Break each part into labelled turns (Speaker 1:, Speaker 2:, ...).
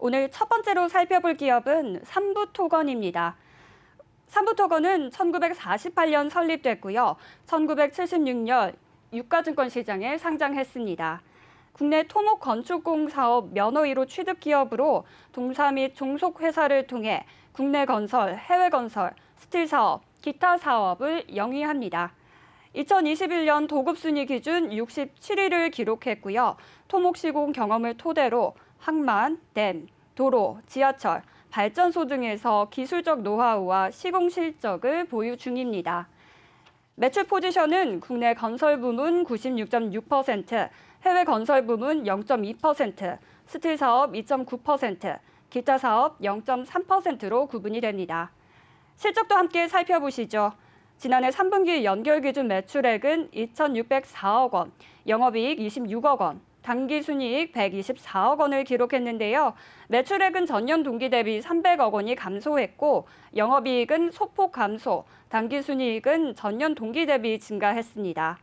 Speaker 1: 오늘 첫 번째로 살펴볼 기업은 삼부토건입니다. 삼부토건은 1948년 설립됐고요. 1976년 유가증권 시장에 상장했습니다. 국내 토목 건축공 사업 면허 1호 취득 기업으로 동사 및 종속 회사를 통해 국내 건설, 해외 건설, 스틸 사업, 기타 사업을 영위합니다. 2021년 도급순위 기준 67위를 기록했고요. 토목 시공 경험을 토대로 항만, 댐, 도로, 지하철, 발전소 등에서 기술적 노하우와 시공 실적을 보유 중입니다. 매출 포지션은 국내 건설 부문 96.6%, 해외 건설 부문 0.2%, 스틸 사업 2.9%, 기타 사업 0.3%로 구분이 됩니다. 실적도 함께 살펴보시죠. 지난해 3분기 연결 기준 매출액은 2,604억 원, 영업이익 26억 원, 당기순이익 124억 원을 기록했는데요. 매출액은 전년 동기 대비 300억 원이 감소했고 영업이익은 소폭 감소, 당기순이익은 전년 동기 대비 증가했습니다.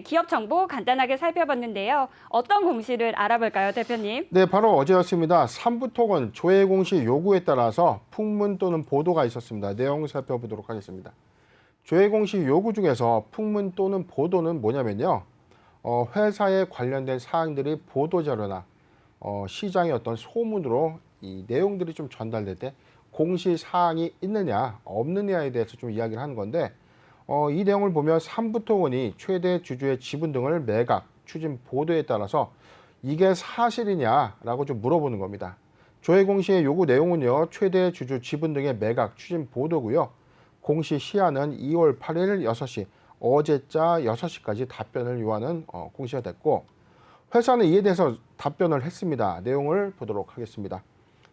Speaker 1: 기업 정보 간단하게 살펴봤는데요. 어떤 공시를 알아볼까요, 대표님?
Speaker 2: 네, 바로 어제였습니다. 삼부토건 조회 공시 요구에 따라서 풍문 또는 보도가 있었습니다. 내용 살펴보도록 하겠습니다. 조회 공시 요구 중에서 풍문 또는 보도는 뭐냐면요. 회사에 관련된 사항들이 보도자료나 시장의 어떤 소문으로 이 내용들이 좀 전달될 때 공시 사항이 있느냐 없느냐에 대해서 좀 이야기를 하는 건데 이 내용을 보면 삼부토건이 최대 주주의 지분 등을 매각, 추진 보도에 따라서 이게 사실이냐라고 좀 물어보는 겁니다. 조회 공시의 요구 내용은요. 최대 주주 지분 등의 매각, 추진 보도고요. 공시 시한은 2월 8일 6시, 어제자 6시까지 답변을 요하는 공시가 됐고 회사는 이에 대해서 답변을 했습니다. 내용을 보도록 하겠습니다.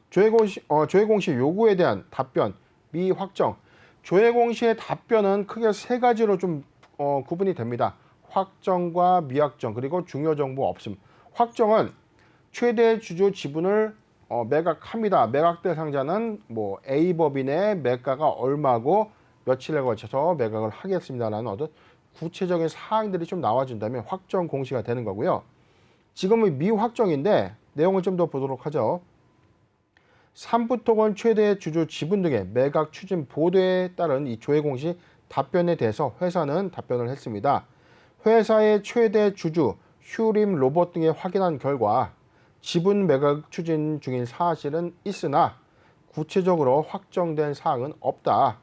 Speaker 2: 조회 공시 요구에 대한 답변, 미확정. 조회 공시의 답변은 크게 세 가지로 좀 구분이 됩니다. 확정과 미확정, 그리고 중요 정보 없음. 확정은 최대 주주 지분을 매각합니다. 매각 대상자는 뭐 A법인의 매가가 얼마고 며칠에 걸쳐서 매각을 하겠습니다라는 어떤 구체적인 사항들이 좀 나와준다면 확정 공시가 되는 거고요. 지금은 미확정인데 내용을 좀 더 보도록 하죠. 삼부토건 최대 주주 지분 등의 매각 추진 보도에 따른 이 조회 공시 답변에 대해서 회사는 답변을 했습니다. 회사의 최대 주주 휴림 로봇 등에 확인한 결과 지분 매각 추진 중인 사실은 있으나 구체적으로 확정된 사항은 없다.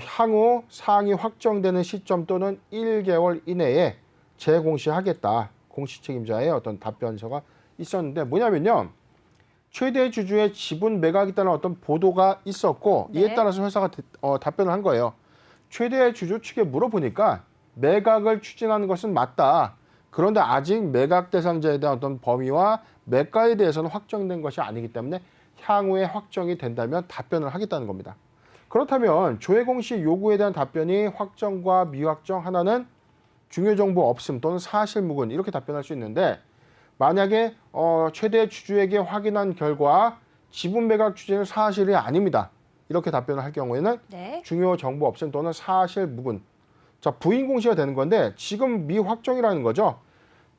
Speaker 2: 향후 사항이 확정되는 시점 또는 1개월 이내에 재공시하겠다. 공시 책임자의 어떤 답변서가 있었는데 뭐냐면요. 최대 주주의 지분 매각에 따른 어떤 보도가 있었고 이에 따라서 회사가 답변을 한 거예요. 최대 주주 측에 물어보니까 매각을 추진하는 것은 맞다. 그런데 아직 매각 대상자에 대한 어떤 범위와 매가에 대해서는 확정된 것이 아니기 때문에 향후에 확정이 된다면 답변을 하겠다는 겁니다. 그렇다면 조회 공시 요구에 대한 답변이 확정과 미확정, 하나는 중요 정보 없음 또는 사실 무근 이렇게 답변할 수 있는데 만약에 최대 주주에게 확인한 결과 지분 매각 추진은 사실이 아닙니다. 이렇게 답변을 할 경우에는 중요 정보 없음 또는 사실 무근. 자, 부인 공시가 되는 건데 지금 미확정이라는 거죠.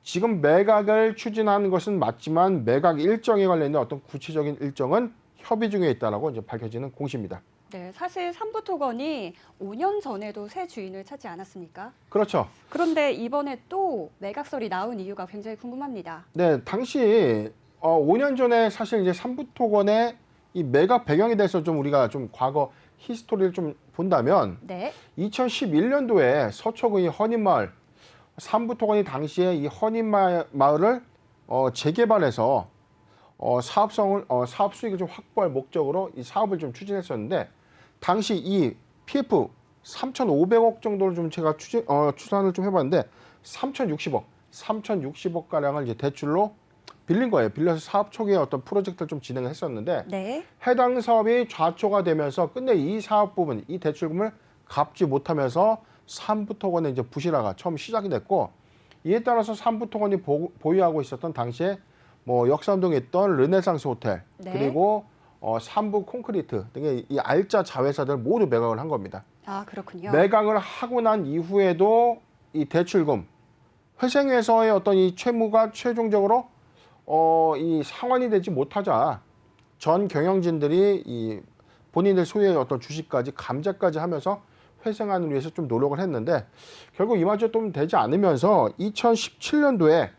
Speaker 2: 지금 매각을 추진하는 것은 맞지만 매각 일정에 관련된 어떤 구체적인 일정은 협의 중에 있다라고 이제 밝혀지는 공시입니다.
Speaker 1: 네, 사실 삼부토건이 5년 전에도 새 주인을 찾지 않았습니까?
Speaker 2: 그렇죠.
Speaker 1: 그런데 이번에 또 매각설이 나온 이유가 굉장히 궁금합니다.
Speaker 2: 네, 당시 5년 전에 사실 이제 삼부토건의 이 매각 배경에 대해서 좀 우리가 좀 과거 히스토리를 좀 본다면 2011년도에 서초구의 헌인마을 삼부토건이 당시에 이 헌인마을을 재개발해서 사업 수익을 좀 확보할 목적으로 이 사업을 좀 추진했었는데 당시 이 PF 3,500억 정도를 좀 제가 추산을 좀 해봤는데 3,060억 가량을 이제 대출로 빌린 거예요. 빌려서 사업 초기에 어떤 프로젝트를 좀 진행을 했었는데 해당 사업이 좌초가 되면서 끝내 이 사업 부분, 이 대출금을 갚지 못하면서 삼부토건의 이제 부실화가 처음 시작이 됐고 이에 따라서 삼부토건이 보유하고 있었던 당시에 뭐 역삼동에 있던 르네상스 호텔 그리고 삼부 콘크리트 등의 이 알짜 자회사들 모두 매각을 한 겁니다.
Speaker 1: 아, 그렇군요.
Speaker 2: 매각을 하고 난 이후에도 이 대출금 회생에서의 어떤 이 채무가 최종적으로 이 상환이 되지 못하자 전 경영진들이 이 본인들 소유의 어떤 주식까지 감자까지 하면서 회생안을 위해서 좀 노력을 했는데 결국 이마저 좀 되지 않으면서 2017년도에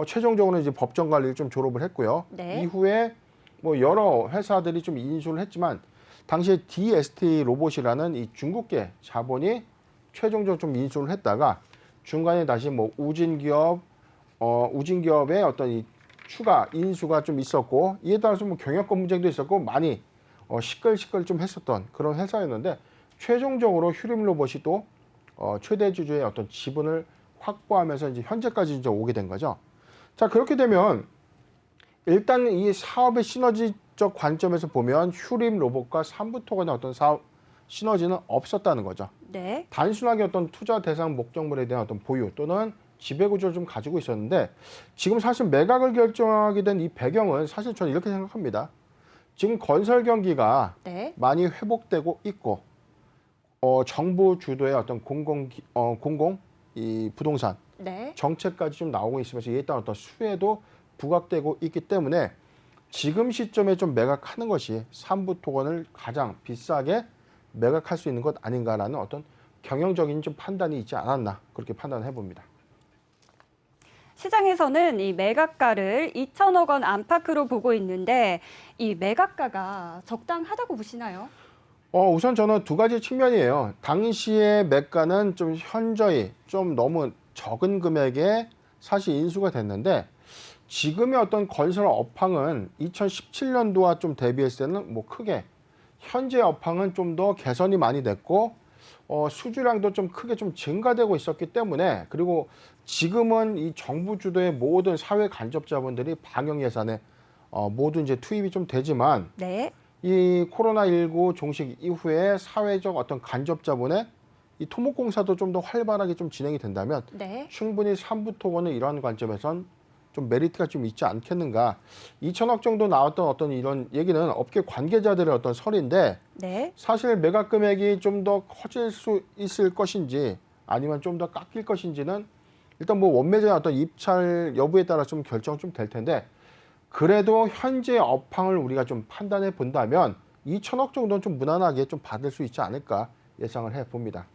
Speaker 2: 최종적으로 이제 법정 관리를 좀 졸업을 했고요.
Speaker 1: 네.
Speaker 2: 이후에 뭐 여러 회사들이 좀 인수를 했지만 당시에 DST 로봇이라는 이 중국계 자본이 최종적으로 좀 인수를 했다가 중간에 다시 뭐 우진기업의 어떤 이 추가 인수가 좀 있었고 이에 따라서 뭐 경영권 문제도 있었고 많이 시끌시끌 좀 했었던 그런 회사였는데 최종적으로 휴림 로봇이 또 최대 주주의 어떤 지분을 확보하면서 이제 현재까지 이제 오게 된 거죠. 자, 그렇게 되면 일단 이 사업의 시너지적 관점에서 보면 휴림 로봇과 삼부토건의 어떤 사업 시너지는 없었다는 거죠.
Speaker 1: 네.
Speaker 2: 단순하게 어떤 투자 대상 목적물에 대한 어떤 보유 또는 지배 구조를 좀 가지고 있었는데 지금 사실 매각을 결정하게 된 이 배경은 사실 저는 이렇게 생각합니다. 지금 건설 경기가
Speaker 1: 네.
Speaker 2: 많이 회복되고 있고 정부 주도의 어떤 공공 이 부동산
Speaker 1: 네.
Speaker 2: 정책까지 좀 나오고 있으면서 이에 따른 어떤 수혜도 부각되고 있기 때문에 지금 시점에 좀 매각하는 것이 삼부토건을 가장 비싸게 매각할 수 있는 것 아닌가라는 어떤 경영적인 좀 판단이 있지 않았나 그렇게 판단해 봅니다.
Speaker 1: 시장에서는 이 매각가를 2천억 원 안팎으로 보고 있는데 이 매각가가 적당하다고 보시나요?
Speaker 2: 우선 저는 두 가지 측면이에요. 당시의 매가는 좀 현저히 좀 너무 적은 금액에 사실 인수가 됐는데 지금의 어떤 건설 업황은 2017년도와 좀 대비했을 때는 뭐 크게 현재 업황은 좀 더 개선이 많이 됐고 수주량도 좀 크게 좀 증가되고 있었기 때문에 그리고 지금은 이 정부 주도의 모든 사회 간접 자본들이 방역 예산에 모두 이제 투입이 좀 되지만
Speaker 1: 네.
Speaker 2: 이 코로나19 종식 이후에 사회적 어떤 간접 자본의 이 토목공사도 좀 더 활발하게 좀 진행이 된다면
Speaker 1: 네.
Speaker 2: 충분히 삼부토건은 이러한 관점에선 좀 메리트가 좀 있지 않겠는가. 2천억 정도 나왔던 어떤 이런 얘기는 업계 관계자들의 어떤 설인데
Speaker 1: 네.
Speaker 2: 사실 매각 금액이 좀 더 커질 수 있을 것인지 아니면 좀 더 깎일 것인지는 일단 뭐 원매자의 어떤 입찰 여부에 따라 좀 결정 좀 될 텐데 그래도 현재 업황을 우리가 좀 판단해 본다면 2천억 정도는 좀 무난하게 좀 받을 수 있지 않을까 예상을 해 봅니다.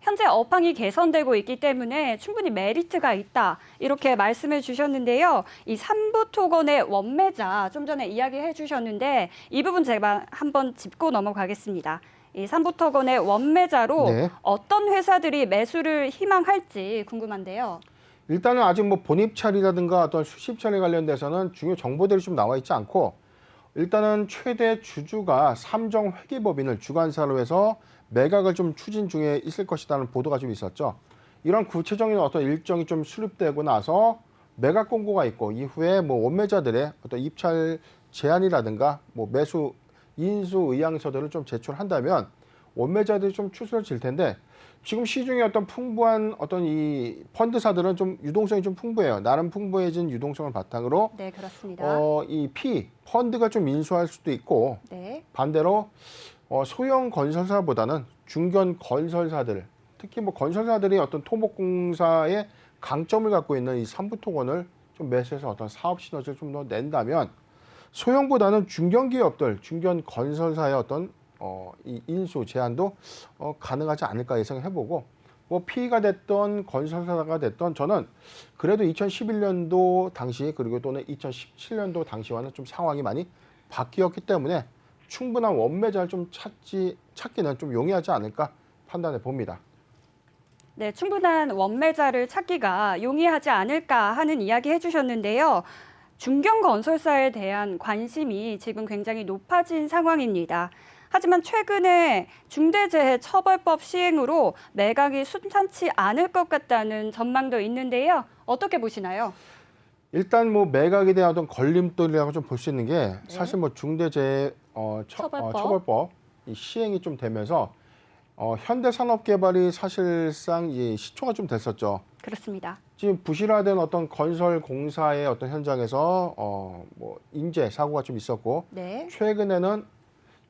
Speaker 1: 현재 업황이 개선되고 있기 때문에 충분히 메리트가 있다. 이렇게 말씀해 주셨는데요. 이 삼부토건의 원매자 좀 전에 이야기해 주셨는데 이 부분 제가 한번 짚고 넘어가겠습니다. 이 삼부토건의 원매자로
Speaker 2: 네.
Speaker 1: 어떤 회사들이 매수를 희망할지 궁금한데요.
Speaker 2: 일단은 아직 뭐 본입찰이라든가 어떤 수십찰에 관련돼서는 중요 정보들이 좀 나와 있지 않고 일단은 최대 주주가 삼정회계법인을 주관사로 해서 매각을 좀 추진 중에 있을 것이라는 보도가 좀 있었죠. 이런 구체적인 어떤 일정이 좀 수립되고 나서 매각 공고가 있고 이후에 뭐 원매자들의 어떤 입찰 제안이라든가 뭐 매수 인수 의향서들을 좀 제출한다면 원매자들이 좀 추스러질 텐데 지금 시중에 어떤 풍부한 어떤 이 펀드사들은 좀 유동성이 좀 풍부해요. 나름 풍부해진 유동성을 바탕으로
Speaker 1: 네, 그렇습니다.
Speaker 2: 이 펀드가 좀 인수할 수도 있고
Speaker 1: 네.
Speaker 2: 반대로 소형 건설사보다는 중견 건설사들 특히 뭐 건설사들이 어떤 토목공사의 강점을 갖고 있는 이 삼부토건을 좀 매수해서 어떤 사업 시너지를 좀 더 낸다면 소형보다는 중견 기업들, 중견 건설사의 어떤 이 인수 제한도 가능하지 않을까 예상을 해보고 뭐 PE가 됐던 건설사가 됐던 저는 그래도 2011년도 당시 그리고 또는 2017년도 당시와는 좀 상황이 많이 바뀌었기 때문에 충분한 원매자를 좀 찾기는 좀 용이하지 않을까 판단해 봅니다.
Speaker 1: 네, 충분한 원매자를 찾기가 용이하지 않을까 하는 이야기 해주셨는데요. 중견 건설사에 대한 관심이 지금 굉장히 높아진 상황입니다. 하지만 최근에 중대재해처벌법 시행으로 매각이 순탄치 않을 것 같다는 전망도 있는데요. 어떻게 보시나요?
Speaker 2: 일단 뭐 매각에 대한 어떤 걸림돌이라고 좀 볼 수 있는 게 사실 뭐 중대재해 처벌법 이 시행이 좀 되면서 현대산업개발이 사실상 이 시초가 좀 됐었죠.
Speaker 1: 그렇습니다.
Speaker 2: 지금 부실화된 어떤 건설 공사의 어떤 현장에서 뭐 인재 사고가 좀 있었고
Speaker 1: 네.
Speaker 2: 최근에는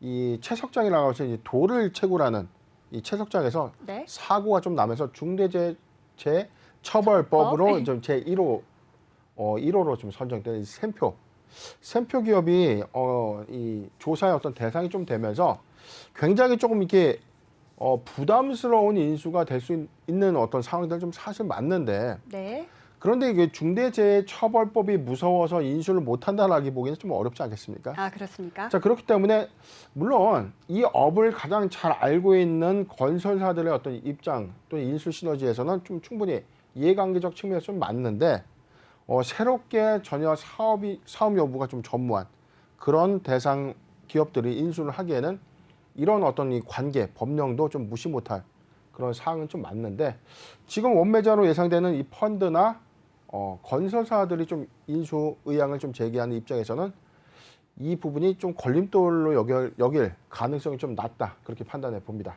Speaker 2: 이 채석장이라고 해서 이제 돌을 채굴하는 이 채석장에서
Speaker 1: 네.
Speaker 2: 사고가 좀 나면서 중대재해 처벌법으로 좀 제1호 1호로 좀 선정된 이 샘표 기업이 이 조사의 어떤 대상이 좀 되면서 굉장히 조금 이렇게 부담스러운 인수가 될 수 있는 어떤 상황들 좀 사실 맞는데
Speaker 1: 네.
Speaker 2: 그런데 이게 중대재해처벌법이 무서워서 인수를 못한다라기 보기에는 좀 어렵지 않겠습니까?
Speaker 1: 아, 그렇습니까?
Speaker 2: 자, 그렇기 때문에 물론 이 업을 가장 잘 알고 있는 건설사들의 어떤 입장 또는 인수 시너지에서는 좀 충분히 이해관계적 측면에서 좀 맞는데 새롭게 전혀 사업 여부가 좀 전무한 그런 대상 기업들이 인수를 하기에는 이런 어떤 이 관계, 법령도 좀 무시 못할 그런 사항은 좀 맞는데 지금 원매자로 예상되는 이 펀드나 건설사들이 좀 인수 의향을 좀 제기하는 입장에서는 이 부분이 좀 걸림돌로 여길 가능성이 좀 낮다 그렇게 판단해 봅니다.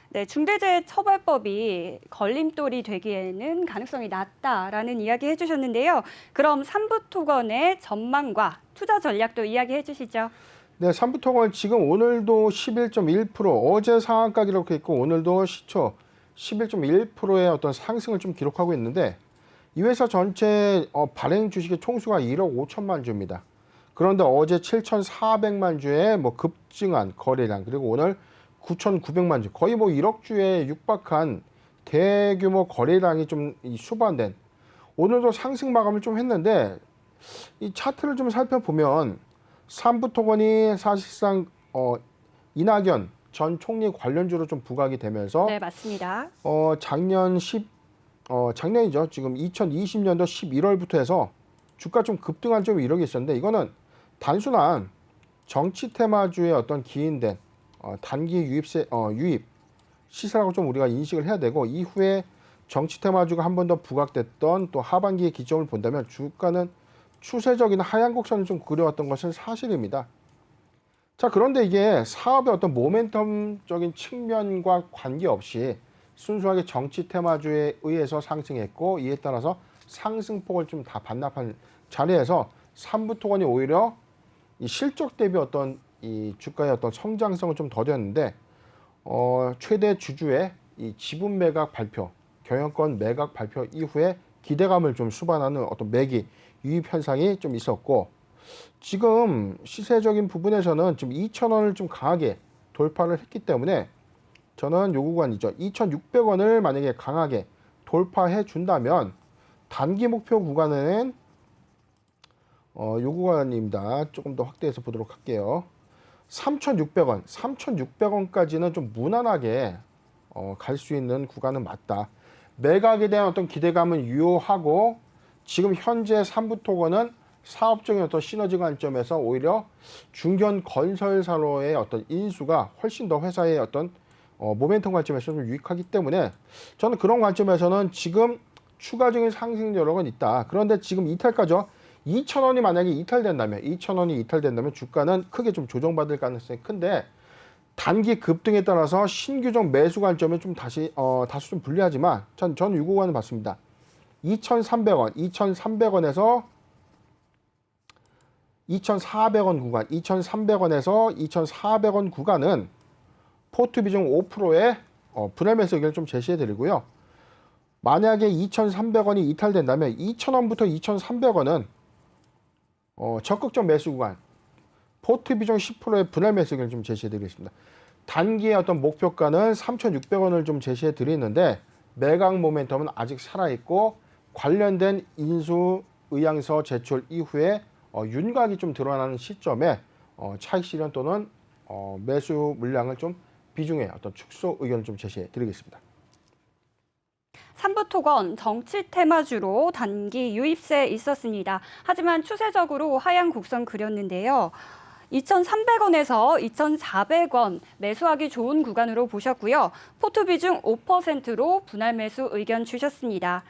Speaker 1: 네, 중대재해처벌법이 걸림돌이 되기에는 가능성이 낮다라는 이야기 해주셨는데요. 그럼 삼부토건의 전망과 투자 전략도 이야기해 주시죠.
Speaker 2: 네, 삼부토건 지금 오늘도 11.1%, 어제 상한가 기록했고 오늘도 시초 11.1%의 어떤 상승을 좀 기록하고 있는데 이 회사 전체 발행 주식의 총수가 1억 5천만 주입니다. 그런데 어제 7,400만 주의 급증한 거래량 그리고 오늘 9,900만 주 거의 1억 주에 육박한 대규모 거래량이 좀 수반된 오늘도 상승 마감을 좀 했는데 이 차트를 좀 살펴보면 삼부토건이 사실상 이낙연 전 총리 관련주로 좀 부각이 되면서
Speaker 1: 네, 맞습니다.
Speaker 2: 작년이죠. 지금 2020년도 11월부터 해서 주가 좀 급등한 좀 이력이 있었는데 이거는 단순한 정치 테마주의 어떤 기인된 단기 유입 시세라고 좀 우리가 인식을 해야 되고 이후에 정치 테마주가 한 번 더 부각됐던 또 하반기의 기점을 본다면 주가는 추세적인 하향 곡선을 좀 그려왔던 것은 사실입니다. 자, 그런데 이게 사업의 어떤 모멘텀적인 측면과 관계없이 순수하게 정치 테마주에 의해서 상승했고 이에 따라서 상승폭을 좀 다 반납한 자리에서 삼부토건이 오히려 이 실적 대비 어떤 이 주가의 어떤 성장성을 좀 더뎠는데 최대 주주의 이 지분 매각 발표, 경영권 매각 발표 이후에 기대감을 좀 수반하는 어떤 매기 유입 현상이 좀 있었고 지금 시세적인 부분에서는 좀 2,000원을 좀 강하게 돌파를 했기 때문에 저는 요 구간이죠. 2,600원을 만약에 강하게 돌파해 준다면 단기 목표 구간은 요 구간입니다. 조금 더 확대해서 보도록 할게요. 3,600원, 3,600원까지는 좀 무난하게 갈 수 있는 구간은 맞다. 매각에 대한 어떤 기대감은 유효하고 지금 현재 삼부토건은 사업적인 어떤 시너지 관점에서 오히려 중견 건설사로의 어떤 인수가 훨씬 더 회사의 어떤 모멘텀 관점에서 좀 유익하기 때문에 저는 그런 관점에서는 지금 추가적인 상승 여력은 있다. 그런데 지금 이탈가죠. 2,000원이 만약에 이탈된다면 주가는 크게 좀 조정받을 가능성이 큰데 단기 급등에 따라서 신규적 매수 관점에 좀 다시 다소 좀 불리하지만 저는 이 구간을 봤습니다. 2,300원, 2,300원에서 2,400원 구간, 2,300원에서 2,400원 구간은 포트 비중 5%의 분할 매수 의견을 좀 제시해 드리고요. 만약에 2,300원이 이탈된다면 2,000원부터 2,300원은 적극적 매수 구간, 포트 비중 10%의 분할 매수 의견을 좀 제시해 드리겠습니다. 단기의 어떤 목표가는 3,600원을 좀 제시해 드리는데 매각 모멘텀은 아직 살아있고 관련된 인수 의향서 제출 이후에 윤곽이 좀 드러나는 시점에 차익 실현 또는 매수 물량을 좀 비중의 어떤 축소 의견을 좀 제시해 드리겠습니다.
Speaker 1: 삼부토건 정치 테마주로 단기 유입세 있었습니다. 하지만 추세적으로 하향 곡선 그렸는데요. 2,300원에서 2,400원 매수하기 좋은 구간으로 보셨고요. 포트 비중 5%로 분할 매수 의견 주셨습니다.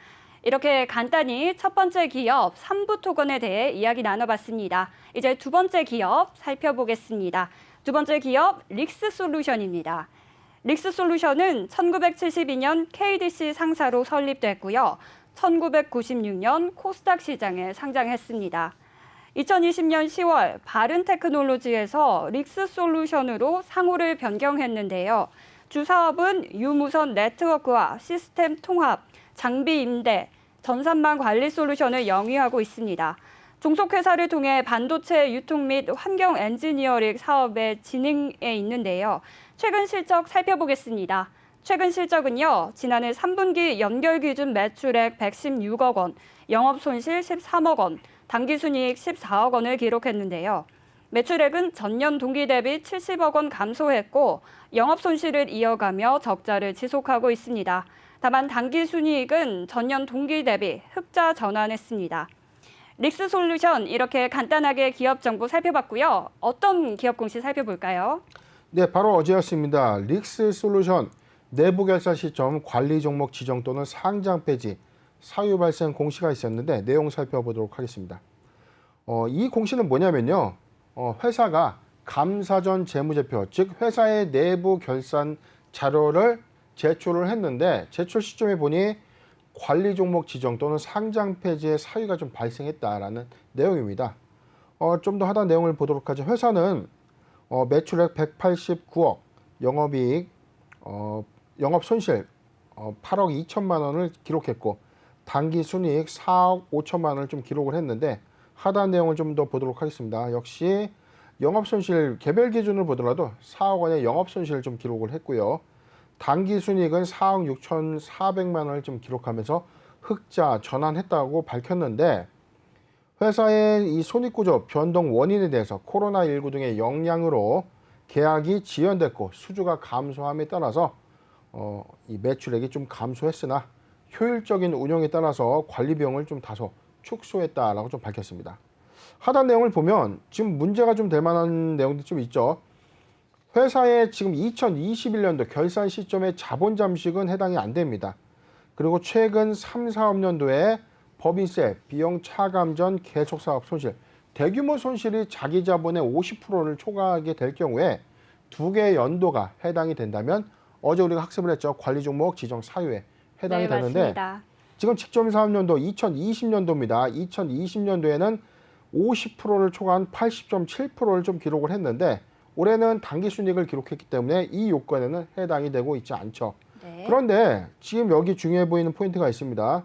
Speaker 1: 이렇게 간단히 첫 번째 기업 삼부토건에 대해 이야기 나눠봤습니다. 이제 두 번째 기업 살펴보겠습니다. 두 번째 기업 릭스솔루션입니다. 릭스솔루션은 1972년 KDC 상사로 설립됐고요. 1996년 코스닥 시장에 상장했습니다. 2020년 10월 바른테크놀로지에서 릭스솔루션으로 상호를 변경했는데요. 주 사업은 유무선 네트워크와 시스템 통합, 장비 임대, 전산망 관리 솔루션을 영위하고 있습니다. 종속회사를 통해 반도체 유통 및 환경 엔지니어링 사업의 진행에 있는데요. 최근 실적 살펴보겠습니다. 최근 실적은요, 지난해 3분기 연결 기준 매출액 116억 원, 영업 손실 13억 원, 당기순이익 14억 원을 기록했는데요. 매출액은 전년 동기 대비 70억 원 감소했고 영업 손실을 이어가며 적자를 지속하고 있습니다. 다만 당기순이익은 전년 동기 대비 흑자 전환했습니다. 릭스솔루션 이렇게 간단하게 기업 정보 살펴봤고요. 어떤 기업 공시 살펴볼까요?
Speaker 2: 네, 바로 어제였습니다. 릭스솔루션 내부 결산 시점 관리 종목 지정 또는 상장 폐지 사유 발생 공시가 있었는데 내용 살펴보도록 하겠습니다. 이 공시는 뭐냐면요. 회사가 감사 전 재무제표, 즉 회사의 내부 결산 자료를 제출을 했는데 제출 시점에 보니 관리 종목 지정 또는 상장 폐지의 사유가 좀 발생했다라는 내용입니다. 좀 더 하단 내용을 보도록 하죠. 회사는 매출액 189억, 영업이익, 영업 손실 8억 2천만 원을 기록했고 당기순이익 4억 5천만 원을 좀 기록을 했는데 하단 내용을 좀 더 보도록 하겠습니다. 역시 영업손실 개별 기준을 보더라도 4억 원의 영업손실을 좀 기록을 했고요. 당기순이익은 4억 6,400만 원을 좀 기록하면서 흑자 전환했다고 밝혔는데 회사의 이 손익구조 변동 원인에 대해서 코로나19 등의 영향으로 계약이 지연됐고 수주가 감소함에 따라서 이 매출액이 좀 감소했으나 효율적인 운영에 따라서 관리 비용을 좀 다소 축소했다라고 좀 밝혔습니다. 하단 내용을 보면 지금 문제가 좀 될 만한 내용도 좀 있죠. 회사의 지금 2021년도 결산 시점에 자본 잠식은 해당이 안 됩니다. 그리고 최근 3, 4업년도에 법인세, 비용 차감 전 계속 사업 손실, 대규모 손실이 자기 자본의 50%를 초과하게 될 경우에 두 개의 연도가 해당이 된다면 어제 우리가 학습을 했죠. 관리 종목 지정 사유에 해당이 되는데
Speaker 1: 맞습니다.
Speaker 2: 지금 직점 사업년도 2020년도입니다. 2020년도에는 50%를 초과한 80.7%를 좀 기록을 했는데 올해는 당기순이익을 기록했기 때문에 이 요건에는 해당이 되고 있지 않죠.
Speaker 1: 네.
Speaker 2: 그런데 지금 여기 중요해 보이는 포인트가 있습니다.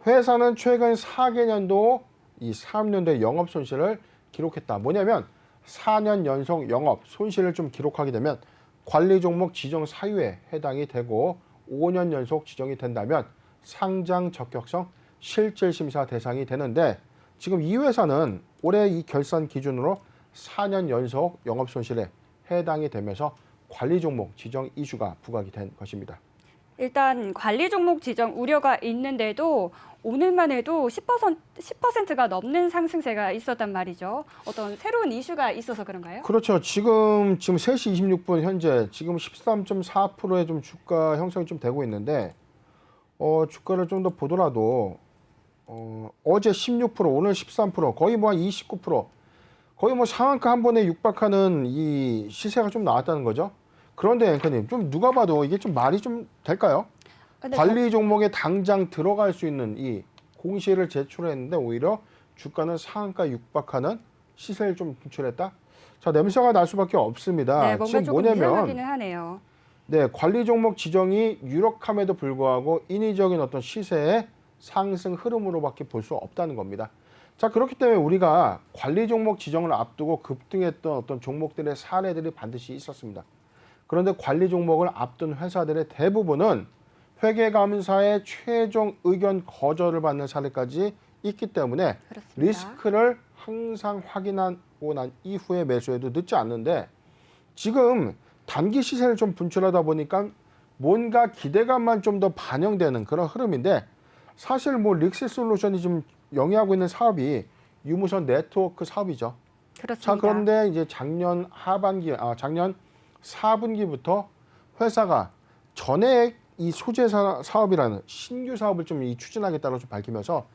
Speaker 2: 회사는 최근 4개년도 이 사업년도의 영업 손실을 기록했다. 뭐냐면 4년 연속 영업 손실을 좀 기록하게 되면 관리 종목 지정 사유에 해당이 되고 5년 연속 지정이 된다면 상장 적격성 실질 심사 대상이 되는데 지금 이 회사는 올해 이 결산 기준으로 4년 연속 영업 손실에 해당이 되면서 관리 종목 지정 이슈가 부각이 된 것입니다.
Speaker 1: 일단 관리 종목 지정 우려가 있는데도 오늘만 해도 10%가 넘는 상승세가 있었단 말이죠. 어떤 새로운 이슈가 있어서 그런가요?
Speaker 2: 그렇죠. 지금 3시 26분 현재 지금 13.4%의 좀 주가 형성이 좀 되고 있는데 주가를 좀 더 보더라도 어제 16%, 오늘 13%, 거의 뭐 한 29%, 거의 뭐 상한가 한 번에 육박하는 이 시세가 좀 나왔다는 거죠. 그런데 앵커님, 좀 누가 봐도 이게 좀 말이 좀 될까요? 관리 종목에 당장 들어갈 수 있는 이 공시를 제출했는데 오히려 주가는 상한가 육박하는 시세를 좀 분출했다. 자, 냄새가 날 수밖에 없습니다.
Speaker 1: 네, 뭔가
Speaker 2: 지금
Speaker 1: 조금
Speaker 2: 뭐냐면
Speaker 1: 이상하기는 하네요.
Speaker 2: 네, 관리 종목 지정이 유력함에도 불구하고 인위적인 어떤 시세의 상승 흐름으로밖에 볼 수 없다는 겁니다. 자, 그렇기 때문에 우리가 관리 종목 지정을 앞두고 급등했던 어떤 종목들의 사례들이 반드시 있었습니다. 그런데 관리 종목을 앞둔 회사들의 대부분은 회계감사의 최종 의견 거절을 받는 사례까지 있기 때문에
Speaker 1: 그렇습니다.
Speaker 2: 리스크를 항상 확인하고 난 이후에 매수해도 늦지 않는데 지금 단기 시세를 좀 분출하다 보니까 뭔가 기대감만 좀 더 반영되는 그런 흐름인데 사실 뭐 릭스솔루션이 지금 영위하고 있는 사업이 유무선 네트워크 사업이죠.
Speaker 1: 그렇습니다.
Speaker 2: 자, 그런데 이제 작년 4분기부터 회사가 전액 이 소재 사업이라는 신규 사업을 좀 추진하겠다고 좀 밝히면서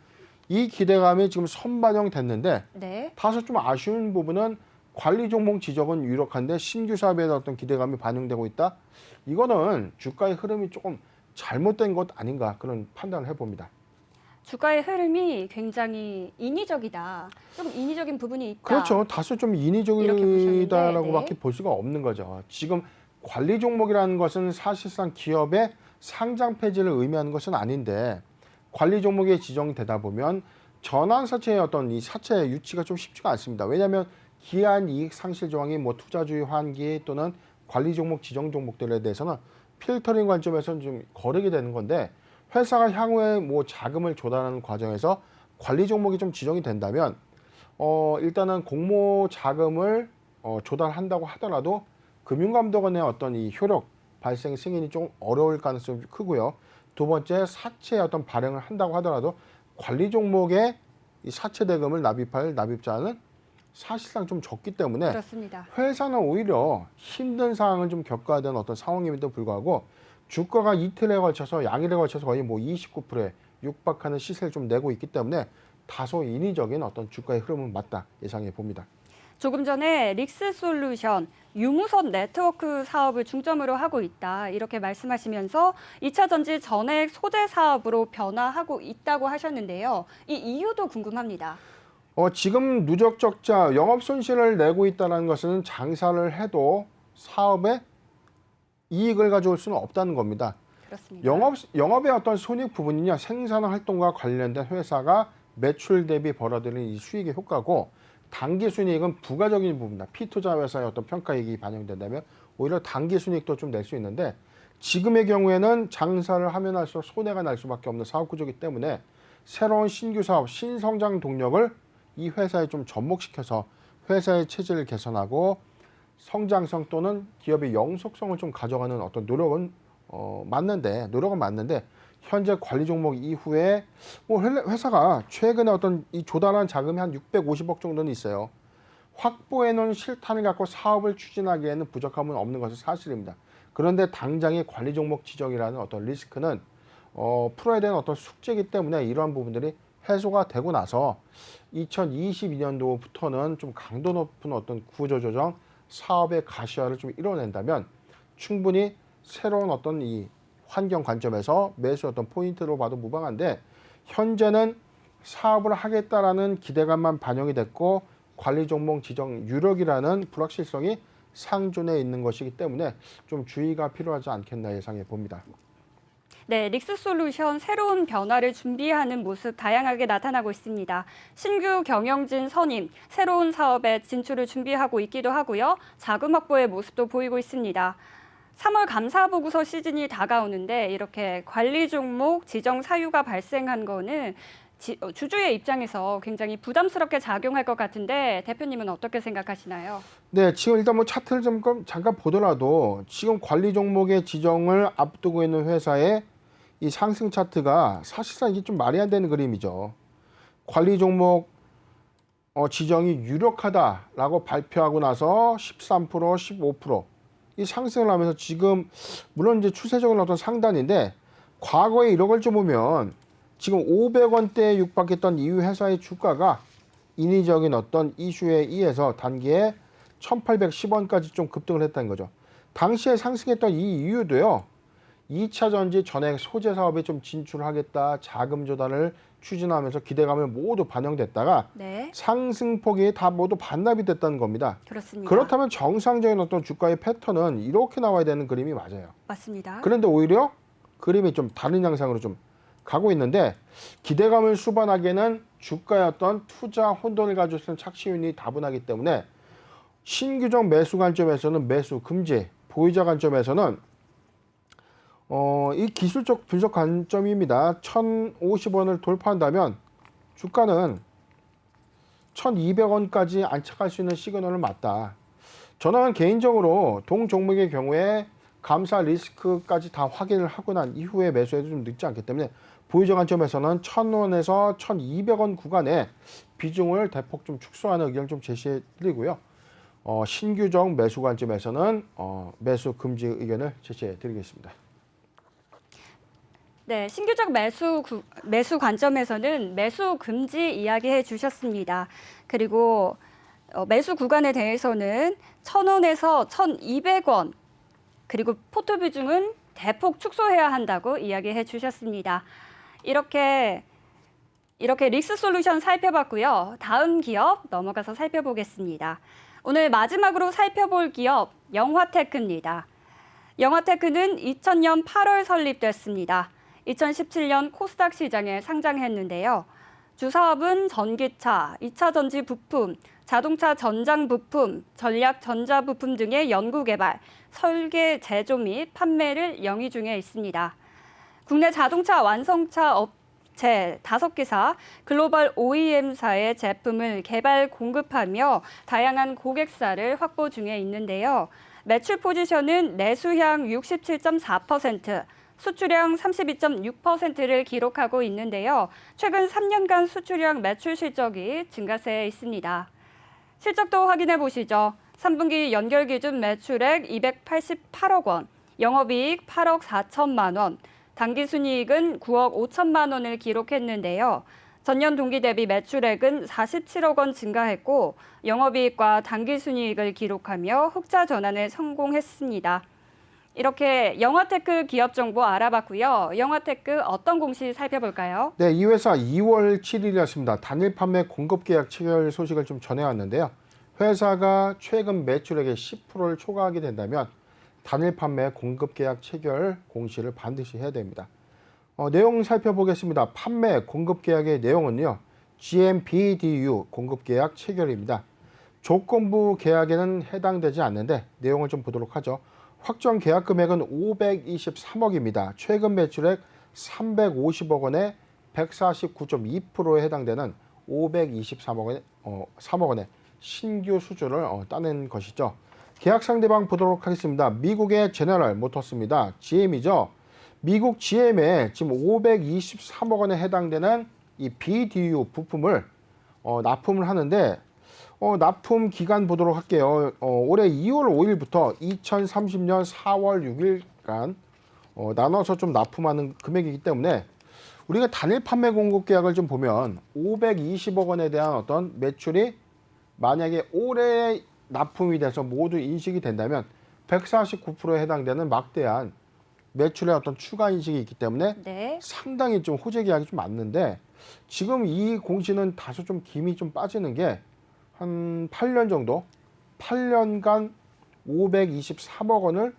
Speaker 2: 이 기대감이 지금 선반영됐는데
Speaker 1: 네.
Speaker 2: 다소 좀 아쉬운 부분은 관리 종목 지정은 유력한데 신규 사업에 대한 어떤 기대감이 반영되고 있다. 이거는 주가의 흐름이 조금 잘못된 것 아닌가 그런 판단을 해봅니다.
Speaker 1: 주가의 흐름이 굉장히 인위적이다. 조금 인위적인 부분이 있다.
Speaker 2: 그렇죠. 다소 좀
Speaker 1: 이렇게
Speaker 2: 인위적이다라고밖에
Speaker 1: 보셨는데, 네.
Speaker 2: 볼 수가 없는 거죠. 지금 관리 종목이라는 것은 사실상 기업의 상장 폐지를 의미하는 것은 아닌데 관리 종목에 지정되다 보면 전환 사채의 어떤 이 사채 유치가 좀 쉽지가 않습니다. 왜냐하면 기한 이익 상실 조항이 뭐 투자주의 환기 또는 관리 종목 지정 종목들에 대해서는 필터링 관점에서는 좀 거르게 되는 건데 회사가 향후에 뭐 자금을 조달하는 과정에서 관리 종목이 좀 지정이 된다면 일단은 공모 자금을 조달한다고 하더라도 금융감독원의 어떤 이 효력 발생 승인이 좀 어려울 가능성이 크고요. 두 번째, 사채의 어떤 발행을 한다고 하더라도 관리 종목에 이 사채 대금을 납입할 납입자는 사실상 좀 적기 때문에
Speaker 1: 그렇습니다.
Speaker 2: 회사는 오히려 힘든 상황을 좀 겪어야 되는 어떤 상황임에도 불구하고 주가가 이틀에 걸쳐서 양일에 걸쳐서 거의 뭐 29%에 육박하는 시세를 좀 내고 있기 때문에 다소 인위적인 어떤 주가의 흐름은 맞다 예상해 봅니다.
Speaker 1: 조금 전에 릭스솔루션 유무선 네트워크 사업을 중점으로 하고 있다 이렇게 말씀하시면서 2차 전지 전액 소재 사업으로 변화하고 있다고 하셨는데요. 이 이유도 궁금합니다.
Speaker 2: 지금 누적 적자, 영업 손실을 내고 있다는 것은 장사를 해도 사업에 이익을 가져올 수는 없다는 겁니다.
Speaker 1: 그렇습니다.
Speaker 2: 영업의 어떤 손익 부분이냐 생산 활동과 관련된 회사가 매출 대비 벌어들이는 이 수익의 효과고 단기 순이익은 부가적인 부분이다. 피투자 회사의 어떤 평가이익이 반영된다면 오히려 단기 순이익도 좀 낼 수 있는데 지금의 경우에는 장사를 하면 할수록 손해가 날 수밖에 없는 사업 구조이기 때문에 새로운 신규 사업, 신성장 동력을 이 회사에 좀 접목시켜서 회사의 체질을 개선하고 성장성 또는 기업의 영속성을 좀 가져가는 어떤 노력은 맞는데 현재 관리 종목 이후에 뭐 회사가 최근에 어떤 이 조달한 자금이 한 650억 정도는 있어요. 확보해 놓은 실탄을 갖고 사업을 추진하기에는 부족함은 없는 것은 사실입니다. 그런데 당장의 관리 종목 지정이라는 어떤 리스크는 풀어야 되는 어떤 숙제이기 때문에 이러한 부분들이 해소가 되고 나서 2022년도부터는 좀 강도 높은 어떤 구조조정 사업의 가시화를 좀 이뤄낸다면 충분히 새로운 어떤 이 환경 관점에서 매수 어떤 포인트로 봐도 무방한데 현재는 사업을 하겠다라는 기대감만 반영이 됐고 관리 종목 지정 유력이라는 불확실성이 상존해 있는 것이기 때문에 좀 주의가 필요하지 않겠나 예상해 봅니다.
Speaker 1: 네, 릭스솔루션 새로운 변화를 준비하는 모습 다양하게 나타나고 있습니다. 신규 경영진 선임, 새로운 사업에 진출을 준비하고 있기도 하고요. 자금 확보의 모습도 보이고 있습니다. 3월 감사보고서 시즌이 다가오는데 이렇게 관리 종목 지정 사유가 발생한 거는 주주의 입장에서 굉장히 부담스럽게 작용할 것 같은데 대표님은 어떻게 생각하시나요?
Speaker 2: 네, 지금 일단 뭐 차트를 잠깐 보더라도 지금 관리 종목의 지정을 앞두고 있는 회사의 이 상승 차트가 사실상 이게 좀 말이 안 되는 그림이죠. 관리 종목 지정이 유력하다라고 발표하고 나서 13%, 15%. 이 상승을 하면서 지금 물론 이제 추세적인 어떤 상단인데 과거에 1억을 좀 보면 지금 500원대에 육박했던 이 회사의 주가가 인위적인 어떤 이슈에 의해서 단기에 1810원까지 좀 급등을 했다는 거죠. 당시에 상승했던 이 이유도요. 2차 전지 전액 소재 사업에 좀 진출하겠다 자금 조달을 추진하면서 기대감을 모두 반영됐다가
Speaker 1: 네,
Speaker 2: 상승폭이 다 모두 반납이 됐다는 겁니다.
Speaker 1: 그렇습니다.
Speaker 2: 그렇다면 정상적인 어떤 주가의 패턴은 이렇게 나와야 되는 그림이 맞아요.
Speaker 1: 맞습니다.
Speaker 2: 그런데 오히려 그림이 좀 다른 양상으로 좀 가고 있는데 기대감을 수반하기에는 주가의 어떤 투자 혼돈을 가지고 있는 착시윤이 다분하기 때문에 신규적 매수 관점에서는 매수 금지, 보유자 관점에서는 이 기술적 분석 관점입니다. 1,050원을 돌파한다면 주가는 1,200원까지 안착할 수 있는 시그널을 맞다. 저는 개인적으로 동 종목의 경우에 감사 리스크까지 다 확인을 하고 난 이후에 매수해도 좀 늦지 않기 때문에 보유자 관점에서는 1,000원에서 1,200원 구간에 비중을 대폭 좀 축소하는 의견을 좀 제시해 드리고요. 신규적 매수 관점에서는 매수 금지 의견을 제시해 드리겠습니다.
Speaker 1: 네, 신규적 매수 관점에서는 매수 금지 이야기해 주셨습니다. 그리고 매수 구간에 대해서는 1,000원에서 1,200원 그리고 포트 비중은 대폭 축소해야 한다고 이야기해 주셨습니다. 이렇게 릭스솔루션 살펴봤고요. 다음 기업 넘어가서 살펴보겠습니다. 오늘 마지막으로 살펴볼 기업 영화테크입니다. 영화테크는 2000년 8월 설립됐습니다. 2017년 코스닥 시장에 상장했는데요. 주사업은 전기차, 2차 전지 부품, 자동차 전장 부품, 전략 전자 부품 등의 연구 개발, 설계, 제조 및 판매를 영위 중에 있습니다. 국내 자동차 완성차 업체 5개사, 글로벌 OEM사의 제품을 개발 공급하며 다양한 고객사를 확보 중에 있는데요. 매출 포지션은 내수향 67.4%, 수출량 32.6%를 기록하고 있는데요. 최근 3년간 수출량 매출 실적이 증가세에 있습니다. 실적도 확인해 보시죠. 3분기 연결 기준 매출액 288억 원, 영업이익 8억 4천만 원, 당기순이익은 9억 5천만 원을 기록했는데요. 전년 동기 대비 매출액은 47억 원 증가했고 영업이익과 당기순이익을 기록하며 흑자 전환에 성공했습니다. 이렇게 영화테크 기업 정보 알아봤고요. 영화테크 어떤 공시 살펴볼까요?
Speaker 2: 네, 이 회사 2월 7일이었습니다. 단일 판매 공급 계약 체결 소식을 좀 전해왔는데요. 회사가 최근 매출액의 10%를 초과하게 된다면 단일 판매 공급 계약 체결 공시를 반드시 해야 됩니다. 내용 살펴보겠습니다. 판매 공급 계약의 내용은요. GMBDU 공급 계약 체결입니다. 조건부 계약에는 해당되지 않는데 내용을 좀 보도록 하죠. 확정 계약 금액은 523억입니다. 최근 매출액 350억 원에 149.2%에 해당되는 523억 원의 신규 수주를 따낸 것이죠. 계약 상대방 보도록 하겠습니다. 미국의 제너럴 모터스입니다. GM이죠. 미국 GM에 지금 523억 원에 해당되는 이 BDU 부품을 납품을 하는데 납품 기간 보도록 할게요. 올해 2월 5일부터 2030년 4월 6일간 나눠서 좀 납품하는 금액이기 때문에 우리가 단일 판매 공급 계약을 좀 보면 520억 원에 대한 어떤 매출이 만약에 올해 납품이 돼서 모두 인식이 된다면 149%에 해당되는 막대한 매출의 어떤 추가 인식이 있기 때문에
Speaker 1: 네.
Speaker 2: 상당히 좀 호재 계약이 좀 많는데 지금 이 공시는 다소 좀 김이 좀 빠지는 게 한 8년 정도, 8년간 523억 원을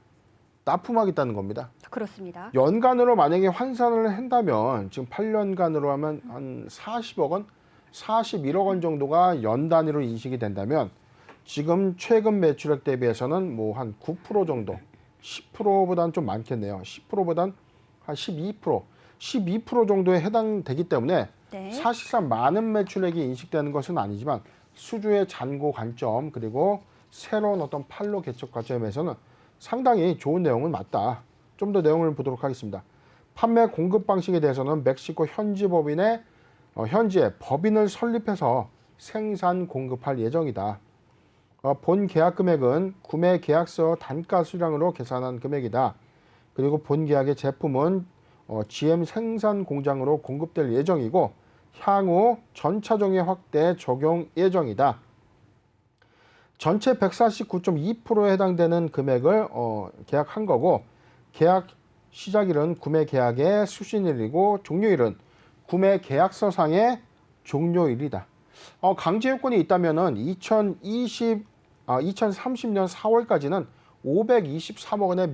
Speaker 2: 납품하겠다는 겁니다.
Speaker 1: 그렇습니다.
Speaker 2: 연간으로 만약에 환산을 한다면 지금 8년간으로 하면 한 40억 원, 41억 원 정도가 연 단위로 인식이 된다면 지금 최근 매출액 대비해서는 뭐 한 9% 정도, 10%보다는 좀 많겠네요. 10%보단 한 12% 정도에 해당되기 때문에
Speaker 1: 네.
Speaker 2: 사실상 많은 매출액이 인식되는 것은 아니지만 수주의 잔고 관점 그리고 새로운 어떤 판로 개척 관점에서는 상당히 좋은 내용은 맞다. 좀 더 내용을 보도록 하겠습니다. 판매 공급 방식에 대해서는 멕시코 현지 법인의 현지에 법인을 설립해서 생산 공급할 예정이다. 본 계약 금액은 구매 계약서 단가 수량으로 계산한 금액이다. 그리고 본 계약의 제품은 GM 생산 공장으로 공급될 예정이고 향후 전차종의 확대 적용 예정이다. 전체 149.2%에 해당되는 금액을 계약한 거고 계약 시작일은 구매 계약의 수신일이고 종료일은 구매 계약서상의 종료일이다. 강제 요건이 있다면은 2030년 4월까지는 523억 원의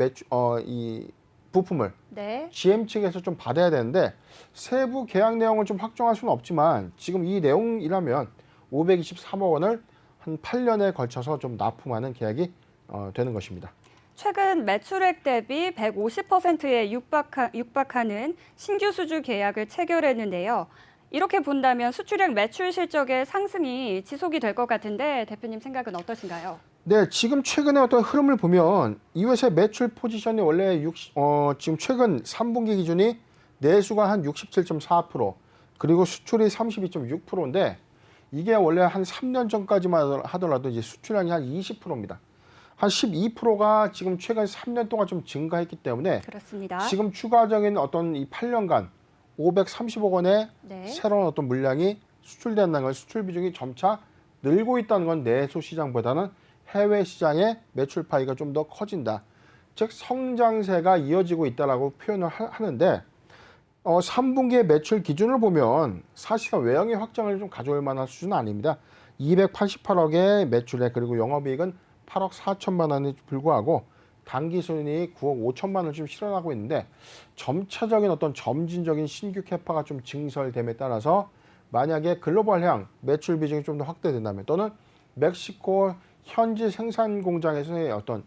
Speaker 2: 이 부품을
Speaker 1: 네.
Speaker 2: GM 측에서 좀 받아야 되는데 세부 계약 내용을 좀 확정할 수는 없지만 지금 이 내용이라면 523억 원을 한 8년에 걸쳐서 좀 납품하는 계약이 되는 것입니다.
Speaker 1: 최근 매출액 대비 150%에 육박하는 신규 수주 계약을 체결했는데요. 이렇게 본다면 수출액 매출 실적의 상승이 지속이 될 것 같은데 대표님 생각은 어떠신가요?
Speaker 2: 네, 지금 최근의 어떤 흐름을 보면 이 회사의 매출 포지션이 원래 지금 최근 3분기 기준이 내수가 한 67.4% 그리고 수출이 32.6%인데 이게 원래 한 3년 전까지만 하더라도 이제 수출량이 한 20%입니다. 한 12%가 지금 최근 3년 동안 좀 증가했기 때문에
Speaker 1: 그렇습니다.
Speaker 2: 지금 추가적인 어떤 이 8년간 530억 원의
Speaker 1: 네.
Speaker 2: 새로운 어떤 물량이 수출된다는 건 수출 비중이 점차 늘고 있다는 건 내수 시장보다는 해외 시장의 매출 파이가 좀 더 커진다. 즉 성장세가 이어지고 있다라고 표현을 하는데 3분기의 매출 기준을 보면 사실은 외형의 확장을 좀 가져올 만한 수준은 아닙니다. 288억의 매출액 그리고 영업이익은 8억 4천만 원에 불구하고 당기순이익 9억 5천만 원을 좀 실현하고 있는데 점차적인 어떤 점진적인 신규 캐파가 좀 증설됨에 따라서 만약에 글로벌향 매출 비중이 좀 더 확대된다면 또는 멕시코 현지 생산 공장에서의 어떤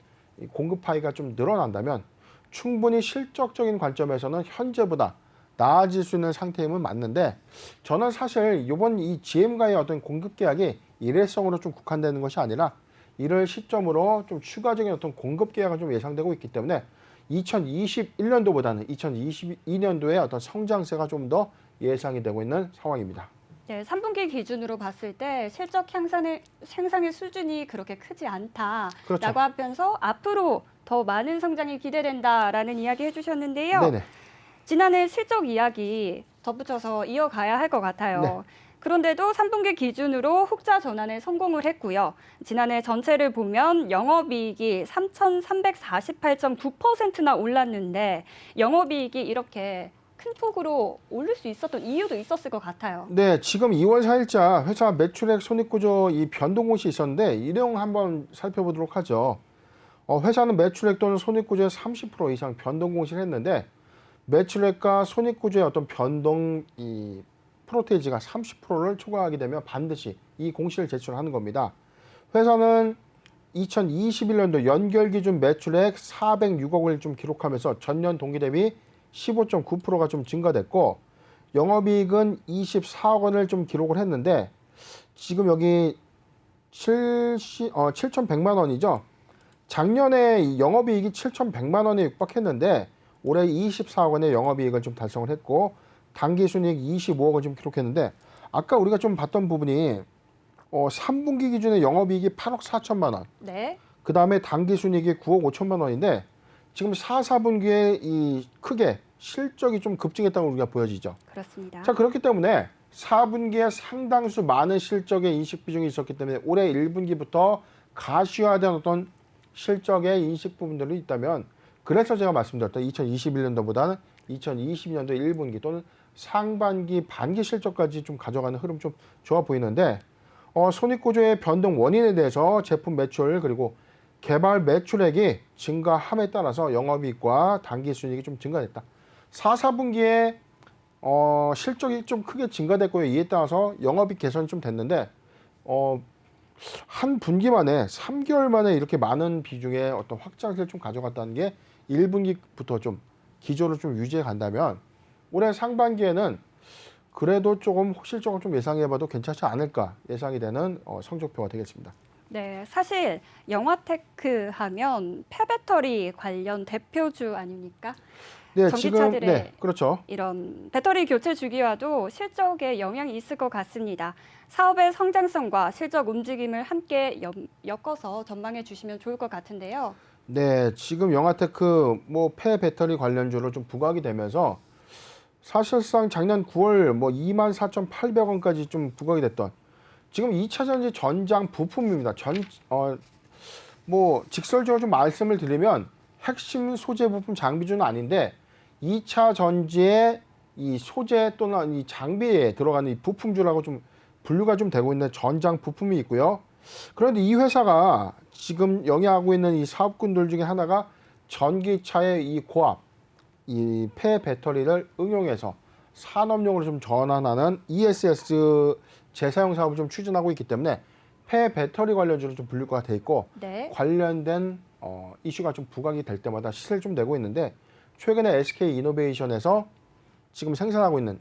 Speaker 2: 공급 파이가 좀 늘어난다면 충분히 실적적인 관점에서는 현재보다 나아질 수 있는 상태임은 맞는데 저는 사실 이번 이 GM과의 어떤 공급 계약이 일회성으로 좀 국한되는 것이 아니라 이를 시점으로 좀 추가적인 어떤 공급 계약이 좀 예상되고 있기 때문에 2021년도보다는 2022년도에 어떤 성장세가 좀 더 예상이 되고 있는 상황입니다.
Speaker 1: 네, 3분기 기준으로 봤을 때 실적 향상의 수준이 그렇게 크지 않다라고
Speaker 2: 그렇죠.
Speaker 1: 하면서 앞으로 더 많은 성장이 기대된다라는 이야기 해주셨는데요.
Speaker 2: 네네.
Speaker 1: 지난해 실적 이야기 덧붙여서 이어가야 할 것 같아요.
Speaker 2: 네.
Speaker 1: 그런데도 3분기 기준으로 흑자 전환에 성공을 했고요. 지난해 전체를 보면 영업이익이 3,348.9%나 올랐는데 영업이익이 이렇게 큰 폭으로 오를 수 있었던 이유도 있었을 것 같아요.
Speaker 2: 네, 지금 2월 4일자 회사 매출액 손익구조 이 변동공시 있었는데 이 내용 한번 살펴보도록 하죠. 회사는 매출액 또는 손익구조의 30% 이상 변동공시를 했는데 매출액과 손익구조의 어떤 변동 이 프로테이지가 30%를 초과하게 되면 반드시 이 공시를 제출하는 겁니다. 회사는 2021년도 연결 기준 매출액 406억을 좀 기록하면서 전년 동기 대비 15.9%가 좀 증가됐고 영업이익은 24억 원을 좀 기록을 했는데 지금 여기 7,100만 원이죠. 작년에 영업이익이 7,100만 원에 육박했는데 올해 24억 원의 영업이익을 좀 달성을 했고 당기순이익 25억을 좀 기록했는데 아까 우리가 좀 봤던 부분이 3분기 기준의 영업이익이 8억 4천만 원.
Speaker 1: 네.
Speaker 2: 그 다음에 당기순이익이 9억 5천만 원인데 지금 4분기에 이 크게 실적이 좀 급증했다고 우리가 보여지죠.
Speaker 1: 그렇습니다.
Speaker 2: 자, 그렇기 때문에 4분기에 상당수 많은 실적의 인식 비중이 있었기 때문에 올해 1분기부터 가시화된 어떤 실적의 인식 부분들이 있다면 그래서 제가 말씀드렸던 2021년도보다는 2020년도 1분기 또는 상반기, 반기 실적까지 좀 가져가는 흐름 좀 좋아 보이는데 손익구조의 변동 원인에 대해서 제품 매출 그리고 개발 매출액이 증가함에 따라서 영업이익과 당기순이익이 좀 증가됐다. 4분기에 실적이 좀 크게 증가됐고요. 이에 따라서 영업이익 개선이 좀 됐는데 한 분기 만에 3개월 만에 이렇게 많은 비중의 어떤 확장세를 좀 가져갔다는 게 1분기부터 좀 기조를 좀 유지해 간다면 올해 상반기에는 그래도 조금 실적을 좀 예상해봐도 괜찮지 않을까 예상이 되는 성적표가 되겠습니다.
Speaker 1: 네, 사실 영화테크 하면 폐배터리 관련 대표주 아닙니까?
Speaker 2: 네,
Speaker 1: 전기차들의
Speaker 2: 네, 그렇죠.
Speaker 1: 이런 배터리 교체 주기와도 실적에 영향이 있을 것 같습니다. 사업의 성장성과 실적 움직임을 함께 엮어서 전망해 주시면 좋을 것 같은데요.
Speaker 2: 네, 지금 영화테크 뭐 폐배터리 관련주로 좀 부각이 되면서 사실상 작년 9월 뭐 24,800원까지 좀 부각이 됐던 지금 2차 전지 전장 부품입니다. 뭐 직설적으로 좀 말씀을 드리면 핵심 소재 부품 장비주는 아닌데 2차 전지의 이 소재 또는 이 장비에 들어가는 이 부품주라고 좀 분류가 좀 되고 있는 전장 부품이 있고요. 그런데 이 회사가 지금 영위하고 있는 이 사업군들 중에 하나가 전기차의 이 고압, 이 폐배터리를 응용해서 산업용으로 좀 전환하는 ESS 재사용 사업을 좀 추진하고 있기 때문에 폐배터리 관련주로 좀 분류가 돼 있고
Speaker 1: 네.
Speaker 2: 관련된 이슈가 좀 부각이 될 때마다 시세를 좀 내고 있는데 최근에 SK 이노베이션에서 지금 생산하고 있는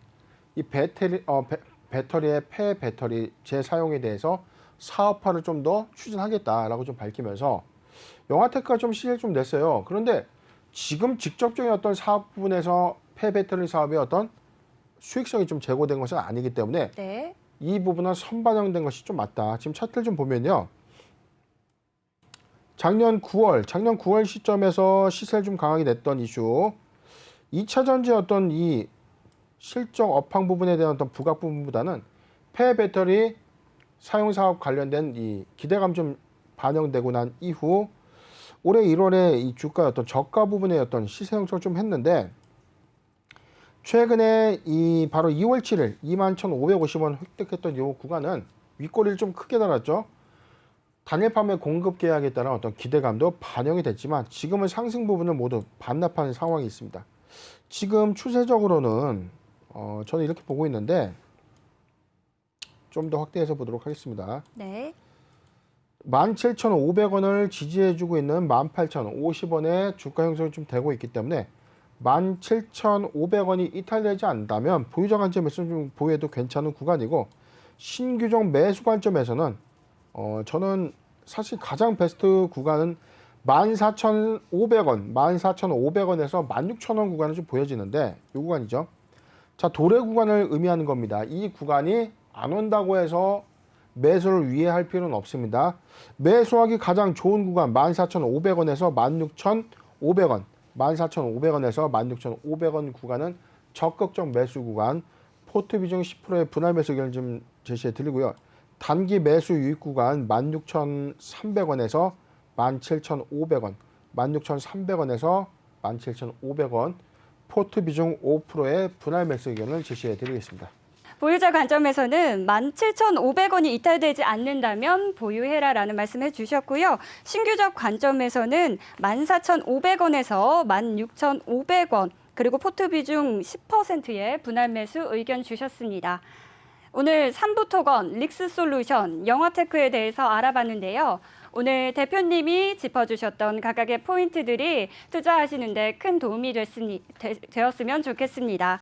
Speaker 2: 이 배터리의 폐배터리 재사용에 대해서 사업화를 좀 더 추진하겠다라고 좀 밝히면서 영화테크가 좀 시세를 좀 냈어요. 그런데 지금 직접적인 어떤 사업 부분에서 폐배터리 사업의 어떤 수익성이 좀 제고된 것은 아니기 때문에
Speaker 1: 네.
Speaker 2: 이 부분은 선반영된 것이 좀 맞다. 지금 차트를 좀 보면요. 작년 9월 시점에서 시세를 좀 강하게 냈던 이슈 2차 전지 어떤 이 실적 업황 부분에 대한 어떤 부각 부분보다는 폐배터리 사용 사업 관련된 이 기대감 좀 반영되고 난 이후 올해 1월에 이 주가의 어떤 저가 부분의 어떤 시세 형성을 좀 했는데 최근에 이 바로 2월 7일 21,550원 획득했던 이 구간은 윗꼬리를 좀 크게 달았죠. 단일 판매 공급 계약에 따른 어떤 기대감도 반영이 됐지만 지금은 상승 부분을 모두 반납하는 상황이 있습니다. 지금 추세적으로는 저는 이렇게 보고 있는데 좀 더 확대해서 보도록 하겠습니다.
Speaker 1: 네.
Speaker 2: 17,500원을 지지해주고 있는 18,050원의 주가 형성이 좀 되고 있기 때문에 17,500원이 이탈되지 않는다면 보유자 관점에서 좀 보유해도 괜찮은 구간이고 신규종 매수 관점에서는 저는 사실 가장 베스트 구간은 14,500원, 14,500원에서 16,000원 구간이 좀 보여지는데 이 구간이죠. 자, 도래 구간을 의미하는 겁니다. 이 구간이 안 온다고 해서 매수를 위해할 필요는 없습니다. 매수하기 가장 좋은 구간 14,500원에서 16,500원, 14,500원에서 16,500원 구간은 적극적 매수 구간, 포트 비중 10%의 분할 매수 의견을 좀 제시해 드리고요. 단기 매수 유익 구간 16,300원에서 17,500원, 16,300원에서 17,500원, 포트 비중 5%의 분할 매수 의견을 제시해 드리겠습니다.
Speaker 1: 보유자 관점에서는 17,500원이 이탈되지 않는다면 보유해라라는 말씀해 주셨고요. 신규적 관점에서는 14,500원에서 16,500원 그리고 포트 비중 10%의 분할 매수 의견 주셨습니다. 오늘 삼부토건, 릭스솔루션, 영화테크에 대해서 알아봤는데요. 오늘 대표님이 짚어주셨던 각각의 포인트들이 투자하시는 데 큰 도움이 되었으면 좋겠습니다.